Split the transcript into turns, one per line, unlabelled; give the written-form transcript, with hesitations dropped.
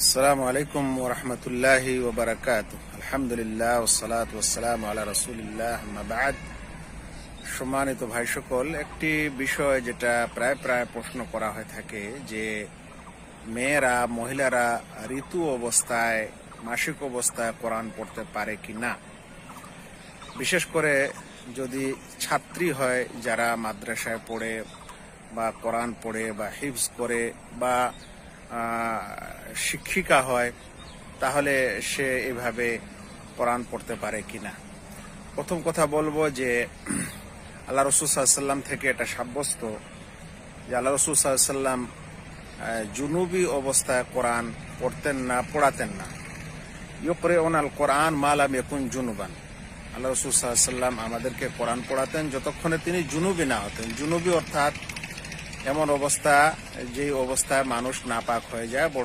আসসালামু আলাইকুম ওয়া রাহমাতুল্লাহি ওয়া বারাকাতুহু। আলহামদুলিল্লাহ ওয়াসসালাতু ওয়াসসালামু আলা রাসূলিল্লাহ, আম্মা বা'দ। সম্মানিত ভাই সকল, একটি বিষয় যেটা প্রায় প্রায় প্রশ্ন করা হয়ে থাকে যে মহিলারা ঋতু অবস্থায়, মাসিক অবস্থায় কোরআন পড়তে পারে কি না। বিশেষ করে যদি ছাত্রী হয়, যারা মাদ্রাসায় পড়ে বা কোরআন পড়ে বা হিফজ করে বা শিক্ষিকা হয়, তাহলে সে এভাবে কোরআন পড়তে পারে কিনা। প্রথম কথা বলবো যে আল্লাহ রসুল সাল্লাল্লাহু আলাইহি ওয়াসাল্লাম থেকে এটা সাব্যস্ত যে আল্লাহ রসুল সাল্লাল্লাহু আলাইহি ওয়াসাল্লাম জুনুবি অবস্থায় কোরআন পড়তেন না, পড়াতেন না। ইউকরিউনাল কোরআন মা লাম ইয়াকুন জুনুবান। আল্লাহ রসুল সাল্লাল্লাহু আলাইহি ওয়াসাল্লাম আমাদেরকে কোরআন পড়াতেন যতক্ষণে তিনি জুনুবি না হতেন। জুনুবি অর্থাৎ এমন অবস্থা, যে অবস্থায় মানুষ নাপাক হয়ে যায়, বড়